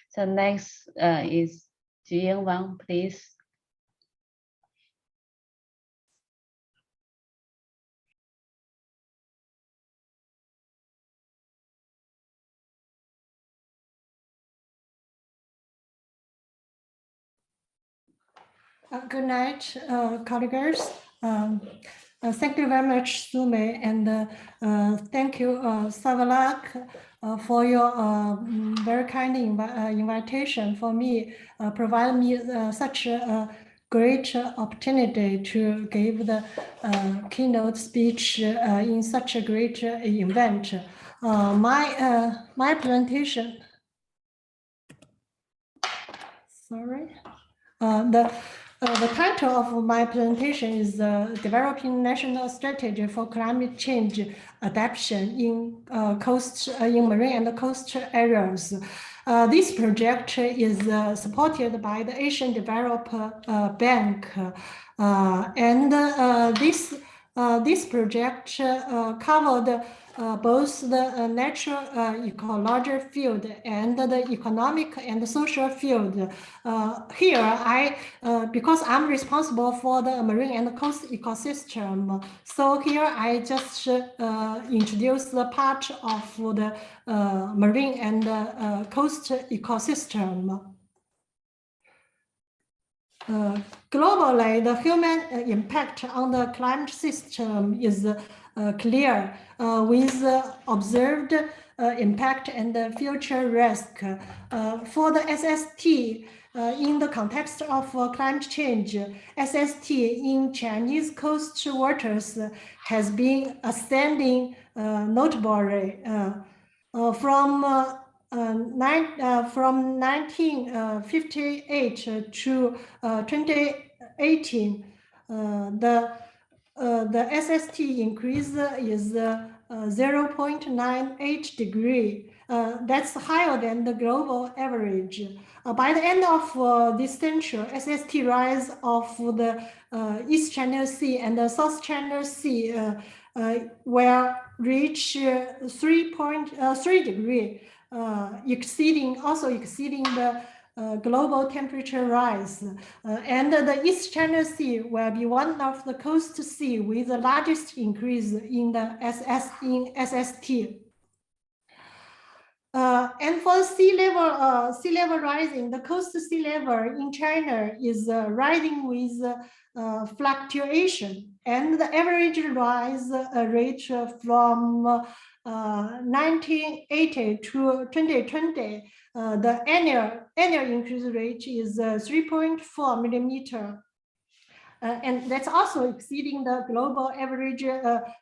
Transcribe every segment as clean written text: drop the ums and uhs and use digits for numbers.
So next is Jiying Wang, please. Good night, colleagues. Thank you very much, Sume, and thank you, Savalak, for your very kind invitation for me, provide me such a great opportunity to give the keynote speech in such a great event. My presentation. Sorry. The title of my presentation is Developing National Strategy for Climate Change Adaptation in Marine and Coast Areas. This project is supported by the Asian Development Bank, and this project covered both the natural ecological field and the economic and social field. Here, because I'm responsible for the marine and coast ecosystem, so here I just introduce the part of the marine and coast ecosystem. Globally, the human impact on the climate system is clear, with observed impact and future risk. For the SST, in the context of climate change, SST in Chinese coast waters has been ascending notably from 1958 to 2018. The SST increase is 0.98 degree. That's higher than the global average. By the end of this century, SST rise of the East China Sea and the South China Sea will reach 3.3 degree, exceeding the global temperature rise, and the East China Sea will be one of the coast sea with the largest increase in the SST. And for sea level rising, the coast sea level in China is rising with fluctuation, and the average rise rate from 1980 to 2020, the annual increase rate is 3.4 millimeter. And that's also exceeding the global average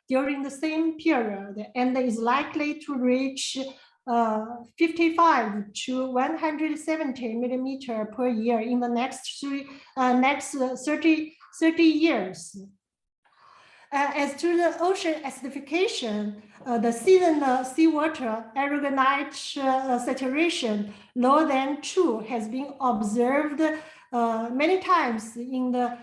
during the same period, and is likely to reach 55 to 170 millimeter per year in the next 30 years. As to the ocean acidification, the seasonal seawater aragonite saturation lower than 2 has been observed many times in the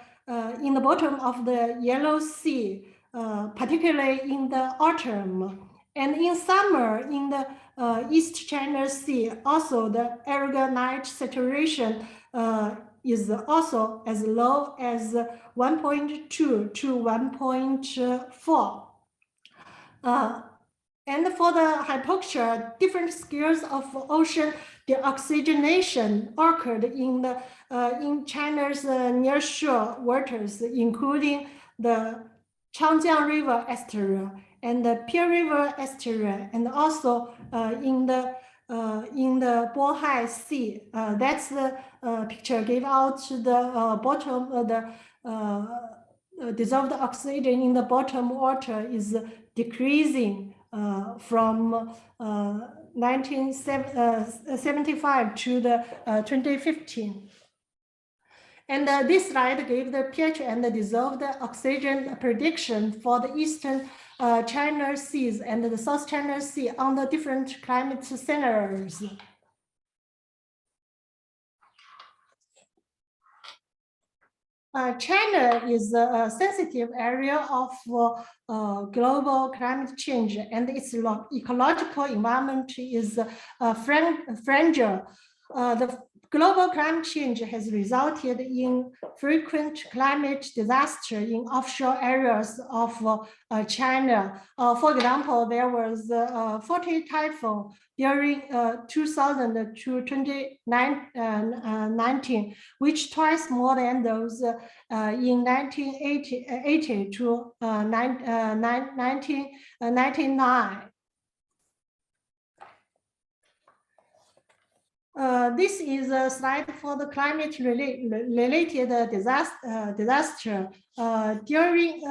bottom of the Yellow Sea, particularly in the autumn. And in summer, in the East China Sea, also the aragonite saturation is also as low as 1.2 to 1.4. And for the hypoxia, different scales of ocean deoxygenation occurred in China's nearshore waters, including the Changjiang River estuary and the Pearl River estuary, and also in the Bohai Sea. That's the picture gave out the bottom of the dissolved oxygen in the bottom water is decreasing from 1975 to the 2015. And this slide gave the pH and the dissolved oxygen prediction for the Eastern China Seas and the South China Sea on the different climate scenarios. China is a sensitive area of global climate change, and its ecological environment is fragile. The global climate change has resulted in frequent climate disaster in offshore areas of China. For example, there was 40 typhoon during 2000 to 2019, which twice more than those in 1980 to 1999. This is a slide for the climate related disaster. During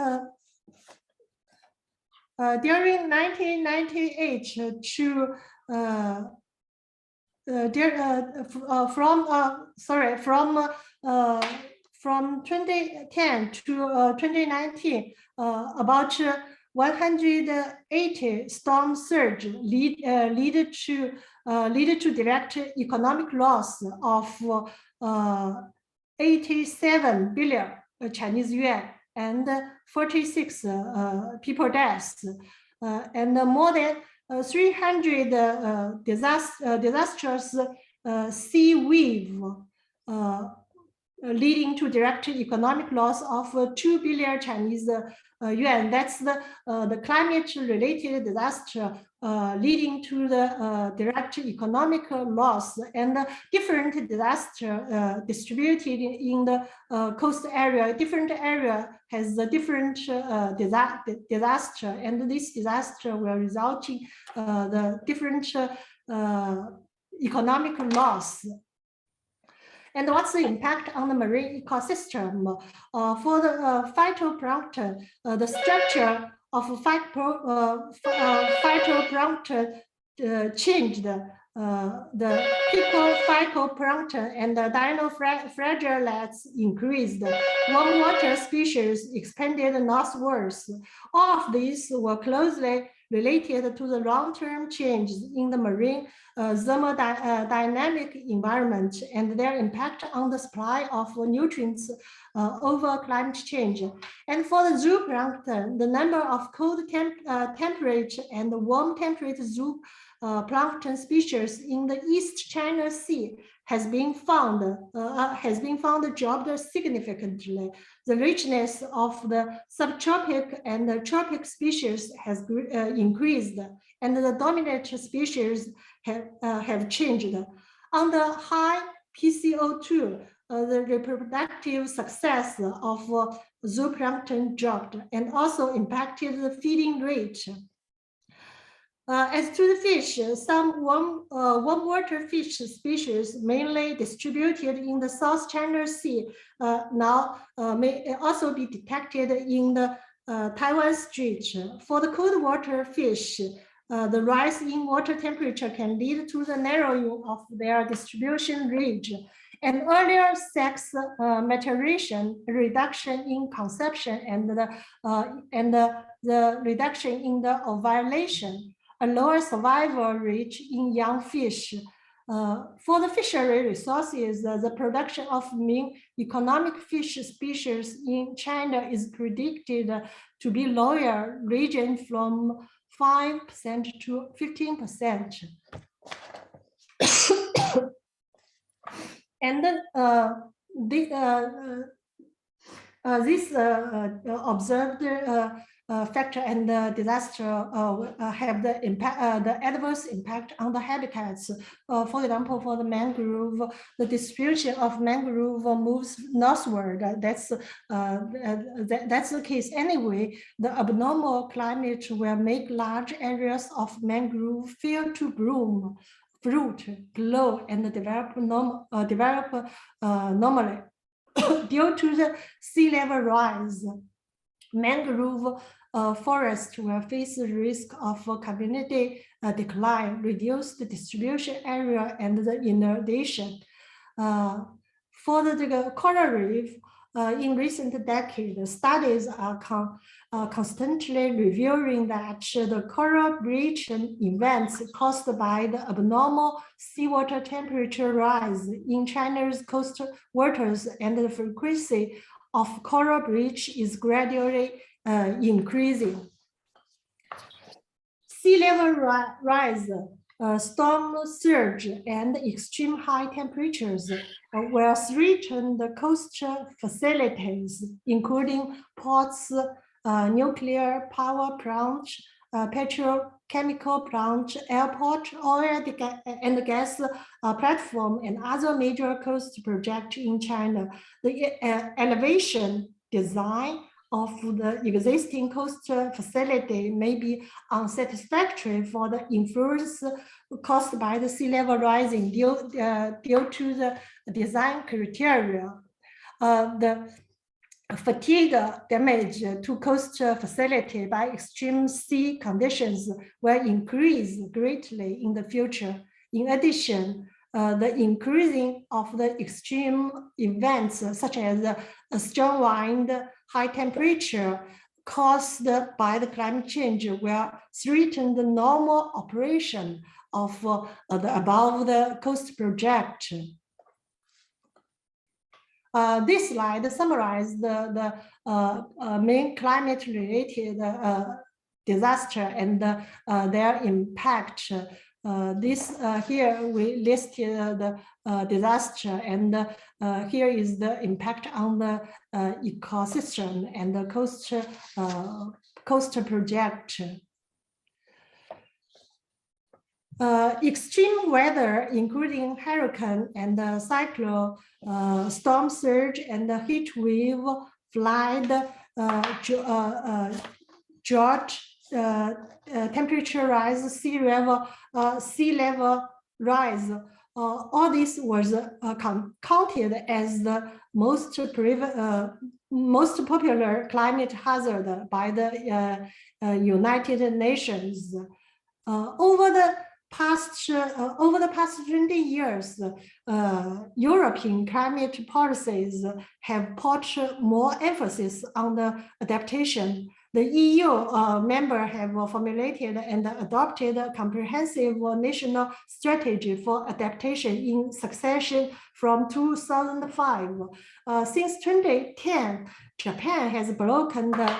1998 to from 2010 to 2019, about 180 storm surge lead to direct economic loss of 87 billion Chinese yuan and 46 people deaths, and more than 300 disastrous sea wave leading to direct economic loss of 2 billion Chinese yuan. That's the climate-related disaster leading to the direct economic loss, and different disaster distributed in the coast area. Different area has a different disaster, and this disaster will result in the different economic loss. And what's the impact on the marine ecosystem? For the phytoplankton, the structure of phytoplankton changed. The phytoplankton and the dinoflagellates increased. Warm water species expanded northwards. All of these were closely related to the long-term changes in the marine thermodynamic environment and their impact on the supply of nutrients over climate change. And for the zooplankton, the number of cold temperate and warm temperate zooplankton species in the East China Sea has been found dropped significantly. The richness of the subtropic and the tropic species has increased, and the dominant species have changed. On the high PCO2, the reproductive success of zooplankton dropped and also impacted the feeding rate. As to the fish, some warm water fish species mainly distributed in the South China Sea now may also be detected in the Taiwan Strait. For the cold water fish, the rise in water temperature can lead to the narrowing of their distribution range, and earlier sex maturation, reduction in conception, and the reduction in the ovulation, a lower survival rate in young fish. For the fishery resources, the production of main economic fish species in China is predicted to be lower, ranging from 5% to 15%. And then this observed factor and the disaster have the impact, the adverse impact on the habitats. For example, for the mangrove, the distribution of mangrove moves northward. That's the case anyway. The abnormal climate will make large areas of mangrove fail to bloom, fruit, grow, and develop normally. Due to the sea level rise, mangrove forest will face the risk of community decline, reduced distribution area, and the inundation. For the coral reef, in recent decades, studies are constantly revealing that the coral bleaching events caused by the abnormal seawater temperature rise in China's coastal waters and the frequency of coral bleach is gradually increasing. Sea level rise storm surge and extreme high temperatures will threaten the coastal facilities, including ports, nuclear power plants, petrochemical plant, airport, oil and gas platform, and other major coast projects in China. The elevation design of the existing coastal facility may be unsatisfactory for the influence caused by the sea level rising due to the design criteria. The fatigue damage to coastal facility by extreme sea conditions will increase greatly in the future. In addition, the increasing of the extreme events such as a strong wind, high temperature caused by the climate change will threaten the normal operation of the above the coast project. This slide summarizes the main climate-related disaster and their impact. Here we listed the disaster, and here is the impact on the ecosystem and the coast project. Extreme weather, including hurricane and cyclone, storm surge, and heat wave, flood, drought, temperature rise, sea level rise. All this was counted as the most popular climate hazard by the United Nations. Over the past 20 years, European climate policies have put more emphasis on the adaptation. The EU members have formulated and adopted a comprehensive national strategy for adaptation in succession from 2005. Since 2010, Japan has broken the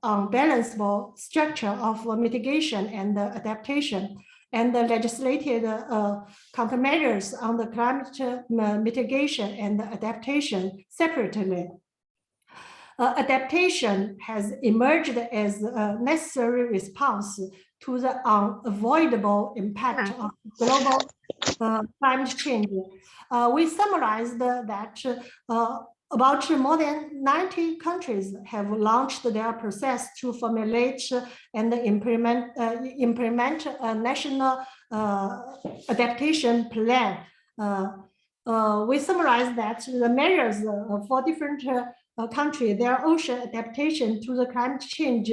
unbalanceable structure of mitigation and adaptation, and legislated countermeasures on the climate mitigation and adaptation separately. Adaptation has emerged as a necessary response to the unavoidable impact of global climate change. We summarized that about more than 90 countries have launched their process to formulate and implement a national adaptation plan. We summarized that the measures for different countries, their ocean adaptation to the climate change,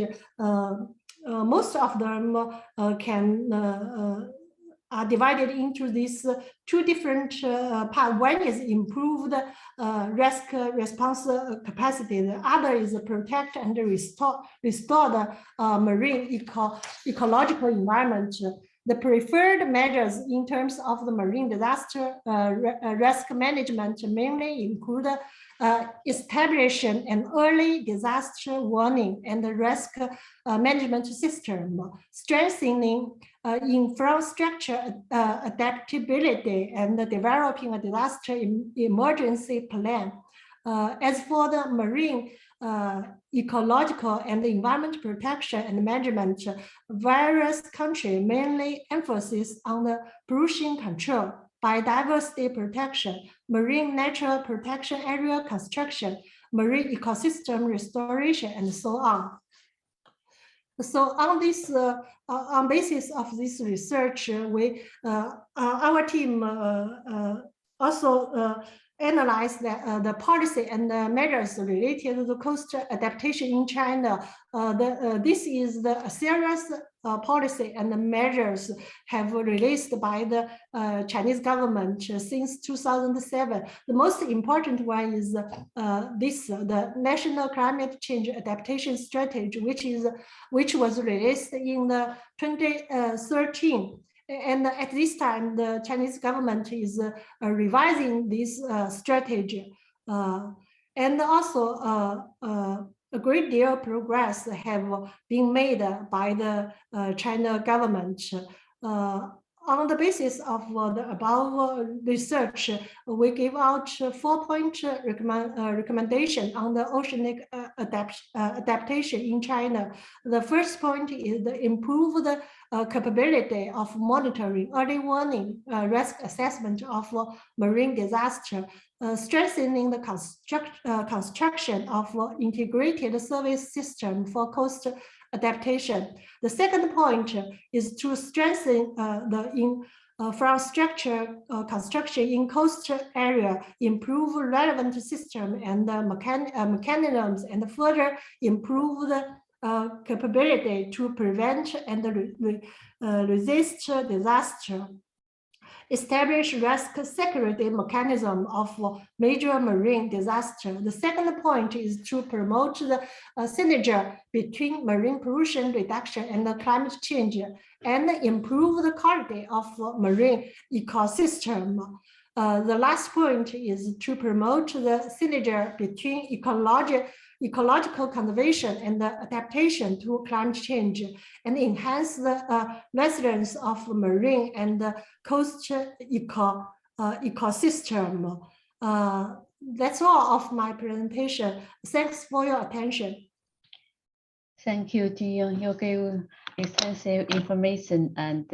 most of them are divided into these two different parts. One is improved risk response capacity. The other is protect and restore the marine ecological environment. The preferred measures in terms of the marine disaster risk management mainly include establishing an early disaster warning and the risk management system, strengthening infrastructure adaptability, and developing a disaster emergency plan. As for the marine ecological and environment protection and management, various countries mainly emphasis on the pollution control, biodiversity protection, marine natural protection area construction, marine ecosystem restoration, and so on. So on this, on basis of this research, our team also analyzed the policy and the measures related to the coastal adaptation in China. This is the serious policy and the measures have released by the Chinese government since 2007. The most important one is the National Climate Change Adaptation Strategy, which was released in the 2013. And at this time, the Chinese government is revising this strategy. And also a great deal of progress have been made by the China government. On the basis of the above research, we give out 4-point recommendation on the oceanic adaptation in China. The first point is the improved capability of monitoring, early warning, risk assessment of marine disaster, strengthening the construction of integrated service system for coast adaptation. The second point is to strengthen the infrastructure construction in coastal area, improve relevant system and mechanisms, and further improve the capability to prevent and resist disaster. Establish risk security mechanism of major marine disaster. The second point is to promote the synergy between marine pollution reduction and climate change, and improve the quality of marine ecosystem. The last point is to promote the synergy between ecological conservation and the adaptation to climate change, and enhance the resilience of marine and coast ecosystem. That's all of my presentation. Thanks for your attention. Thank you, Jiyoung. You gave extensive information and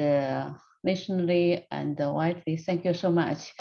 nationally and widely. Thank you so much.